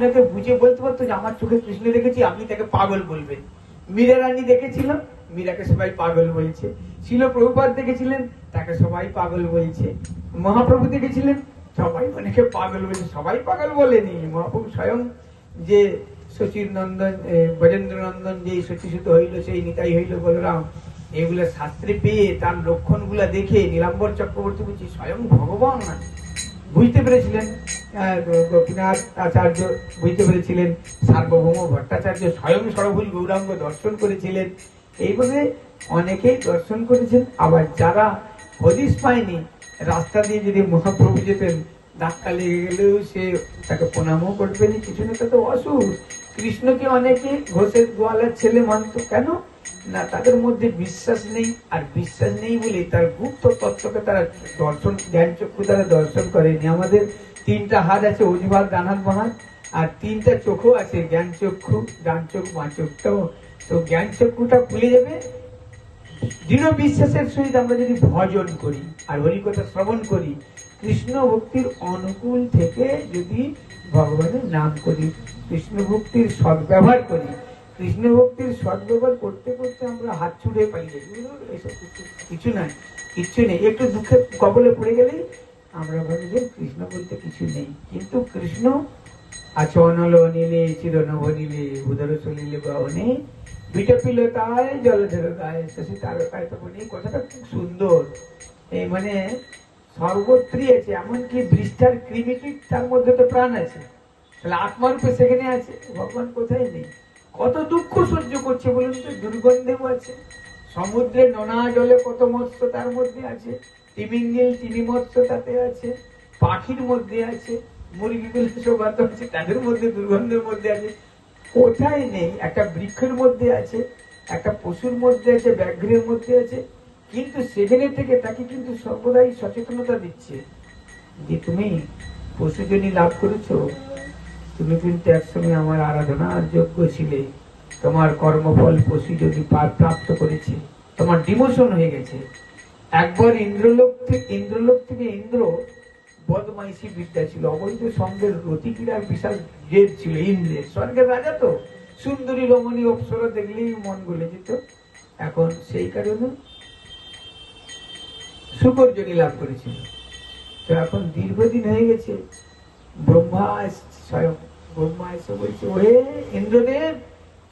কৃষ্ণকে বুঝে বলতে পারতো যে আমার চোখে কৃষ্ণ দেখেছি, আপনি তাকে পাগল বলবেন। মীরা রানী দেখেছিল, মীরাকে সবাই পাগল বলছে। শিল প্রভুপাদ দেখেছিলেন, তাকে সবাই পাগল বলছে। মহাপ্রভু দেখেছিলেন, সবাই অনেকে পাগল বলছে। সবাই পাগল বলেনি, মহাপ্রভু স্বয়ং যে শচীর নন্দন, ব্রজেন্দ্র নন্দন যে সচিসূত হইল, সেই নিতাই হইল বলরাম, এগুলো শাস্ত্রে পেয়ে তার লক্ষণ গুলা দেখে নীলাম্বর চক্রবর্তী বলছি স্বয়ং ভগবান বুঝতে পেরেছিলেন। গোপীনাথ আচার্য বুঝতে পেরেছিলেন, সার্বভৌম ভট্টাচার্য স্বয়ং সরভুজ গৌরাঙ্গ দর্শন করেছিলেন। এইভাবে অনেকেই দর্শন করেছেন। আবার যারা হদিস পায়নি, রাস্তা দিয়ে যদি মহাপ্রভু যেতেন, ধাক্কা লেগে গেলেও সে তাকে প্রণামও করবেন, কিছু না, তো অসুর। কৃষ্ণকে অনেকে ঘোষের গোয়ালের ছেলে মানত, কেন না তাদের মধ্যে বিশ্বাস নেই। আর বিশ্বাস নেই বলে তার গুপ্ত তত্ত্বকে তারা দর্শন, জ্ঞান চক্ষু দ্বারা দর্শন করেনি। আমাদের 3টা হাত আছে, অজিভাত, ডান হাত, বাঁ হাত, আর 3টা চোখও আছে, জ্ঞান চক্ষু, ডান চোখ, বাঁ চোখ। তো জ্ঞান চক্ষুটা খুলে যাবে দৃঢ় বিশ্বাসের সহিত আমরা যদি ভজন করি আর হরিকথা শ্রবণ করি, কৃষ্ণ ভক্তির অনুকূল থেকে যদি ভগবানের নাম করি, কৃষ্ণ ভক্তির সদ্ব্যবহার করি। কৃষ্ণ ভক্তির সদ্ব্যবহার করতে করতে আমরা হাত ছুড়ে পাই যাই, এসব কিছু নাই, কিচ্ছু নেই। একটু দুঃখে কবলে পড়ে গেলেই আমরা ভাবি যে কৃষ্ণ বলতে কিছু নেই। কিন্তু কৃষ্ণ আছে অনল অনিলে, চিরনভ নীলে, উদর চলিলে বাহনে, বিটপিলতায় জলধর গায়ে, শশী তারকায় তখন। এই কথাটা খুব সুন্দর। এই মানে সর্বত্রই আছে, এমনকি বৃষ্ঠার কৃমিটির তার মধ্যে তো প্রাণ আছে, তাহলে আত্মারূপে সেখানে আছে। ভগবান কোথায় নেই? কত দুঃখ সহ্য করছে বলুন তো, দুর্গন্ধেও আছে। সমুদ্রের নোনা জলে কত মৎস্য তার মধ্যে আছে, তিমিঙ্গিল তিমি মৎস্য তাতে আছে, পাখির মধ্যে আছে, মুরগিগুলো সব আছে, তাদের মধ্যে দুর্গন্ধের মধ্যে আছে। কোথায় নেই? একটা বৃক্ষের মধ্যে আছে, একটা পশুর মধ্যে আছে, ব্যাঘ্রের মধ্যে আছে। কিন্তু সেখানে থেকে তাকে কিন্তু সর্বদাই সচেতনতা দিচ্ছে যে তুমি পশুজনী লাভ করেছো, তুমি কিন্তু একসময় আমার আরাধনার যোগ্য ছিলে, তোমার কর্মফল পশুজনী প্রাপ্ত করেছে, তোমার ডিমোশন হয়ে গেছে। একবার ইন্দ্রলোক থেকে ইন্দ্র বদমাইশি বিদ্যা ছিল, অবৈধ সঙ্গের রতিক্রিয়ার বিশাল জেদ ছিল ইন্দ্রের। স্বর্গের রাজা তো, সুন্দরী রমণী অপ্সরা দেখলেই মন গলে যেত। এখন সেই কারণে শুকর যোনি লাভ করেছিল। তো এখন দীর্ঘদিন হয়ে গেছে, ব্রহ্মা স্বয়ং ব্রহ্মা এসে বলছে, ওহে ইন্দ্রদেব,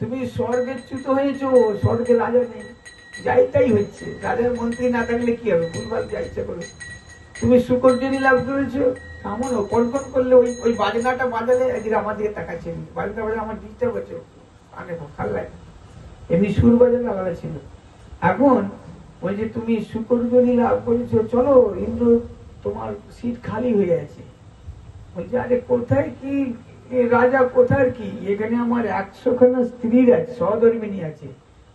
তুমি স্বর্গের চ্যুত হয়েছো, স্বর্গের রাজা নেই, যাই তাই হচ্ছে। রাজার মন্ত্রী না থাকলে কি হবে, ভুলভাল যা ইচ্ছা করে। তুমি শুকর যোনি লাভ করেছো, এমন কল্পন করলে ওই বাজনাটা বাজালে একদিন আমার দিকে তাকাচ্ছে, বাজনা বাজালে আমার ডিস্টার্ব হচ্ছে, অনেক ভাল লাগে, এমনি সুর বাজালে আলাদা ছিল। এখন ওই যে তুমি শুকর যোনি লাভ করেছো, চলো ইন্দ্র তোমার সিট খালি হয়ে আছে। বলছে, আরে কোথায় কি রাজা, কোথায় কি, এখানে আমার 100খানা স্ত্রীর আছে, সহধর্মিনী আছে,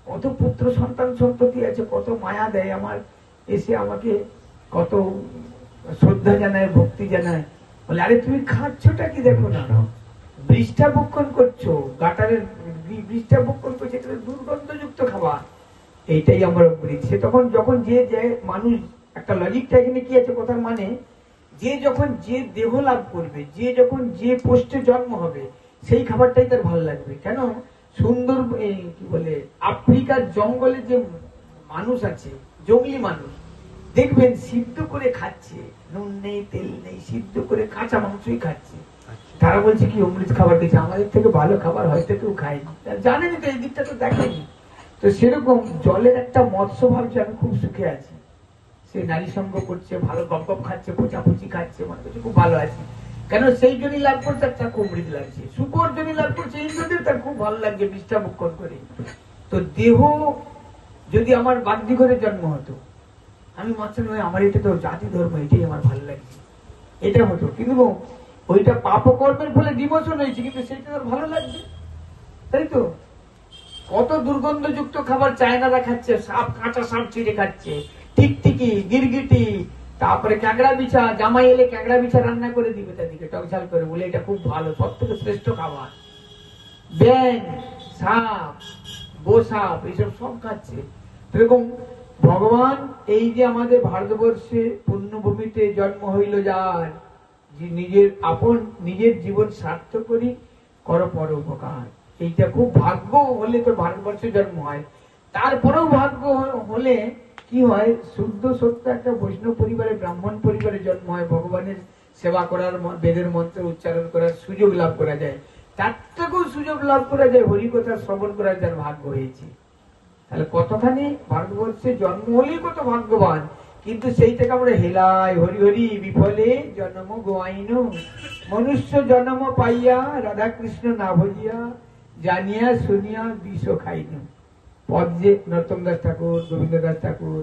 কত পুত্র সন্তান সন্ততি আছে, কত মায়া দেয় আমার, এসে আমাকে কত শ্রদ্ধা জানায়, ভক্তি জানায়। বলে, আরে তুমি খাচ্ছটা কি দেখো না, বৃষ্ঠা ভক্ষণ করছো, গাটারের বৃষ্ঠা ভক্ষণ করছো, এটা দুর্গন্ধযুক্ত খাবার, এইটাই আমার অমৃত। সে তখন যখন যে মানুষ, একটা লজিকটা এখানে কি আছে কথার মানে, যে যখন যে দেহ লাভ করবে, যে যখন যে পোস্টে জন্ম হবে, সেই খাবারটাই তার ভালো লাগবে। কেন? সুন্দর কি বলে আফ্রিকার জঙ্গলে যে মানুষ আছে, জঙ্গলি মানুষ, দেখবেন সিদ্ধ করে খাচ্ছে, নুন নেই তেল নেই, সিদ্ধ করে কাঁচা মাংসই খাচ্ছে। তারা বলছে কি অমৃত খাবার দিচ্ছে, আমাদের থেকে ভালো খাবার হয়তো কেউ খায়নি, জানেনি তো, এই দিকটা তো দেখেনি। তো সেরকম জলের একটা মৎস্য ভাবছে আমি খুব সুখে আছি, সে নারী সঙ্গ করছে, ভালো গপ খাচ্ছে, পোচাপুচি খাচ্ছে, মনে করছে খুব ভালো আছে। কেন? সেই জন্যই লাভ করছে, তার খুব অমৃত লাগছে। শুকর জন্যই লাভ করছে, ইন্দ্রদেব তার খুব ভালো লাগছে বিষ্ঠা ভক্ষণ করে। তো দেহ যদি আমার বাগদি ঘরে জন্ম হতো, আমি মাত্র নয়, আমার এটা তো জাতি ধর্ম, এটাই আমার ভালো লাগছে, এটা হতো। কিন্তু ওইটা পাপ কর্মের ফলে ডিমোশন হয়েছে, কিন্তু সেটা তার ভালো লাগছে, তাই তো? কত দুর্গন্ধযুক্ত খাবার চায়নারা খাচ্ছে, সাপ, কাঁচা সাপ ছিঁড়ে খাচ্ছে, টিকটিকি, গিরগিটি, তারপরে ক্যাংড়া বিছা, জামাই এলে ক্যাংড়া বিছা রান্না করে দিবে তাদেরকে টকঝাল করে, বলে এটা খুব ভালো, সব থেকে শ্রেষ্ঠ খাবার। ব্যাং, সাপ, গোসাপ, এইসব সব খাচ্ছে। এরকম ভগবান এই যে আমাদের ভারতবর্ষে পুণ্যভূমিতে জন্ম হইল যার, যে নিজের আপন নিজের জীবন সার্থক করি, করো পর উপকার। এইটা খুব ভাগ্য হলে তোর ভারতবর্ষে জন্ম হয়। তারপরেও ভাগ্য হলে কি হয়, শুদ্ধ সত্য একটা বৈষ্ণব পরিবারে, ব্রাহ্মণ পরিবারে জন্ম হয়, ভগবানের সেবা করার, বেদের মন্ত্র উচ্চারণ করার সুযোগ লাভ করা যায়। তার থেকেও সুযোগ লাভ করা যায় হরিকথা শ্রবণ করার যার ভাগ্য হয়েছে। তাহলে কতখানি ভারতবর্ষে জন্ম হলেই কত ভাগ্যবান, কিন্তু সেই থেকে আমরা হেলাই হরি হরি বিফলে জন্ম গোয়াইন, মনুষ্য জন্ম পাইয়া রাধা কৃষ্ণ না ভজিয়া, জানিয়া শুনিয়া বিষ খাইন। পদ যে নরোত্তম দাস ঠাকুর, গোবিন্দ দাস ঠাকুর,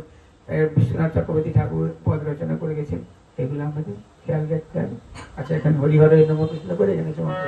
বিশ্বনাথ চক্রবর্তী ঠাকুর পদ রচনা করে গেছেন, এগুলো আমাদের খেয়াল রাখতে হবে। আচ্ছা, এখন হরিহর নম কৃষ্ণ করে এখানে সমাপ্ত।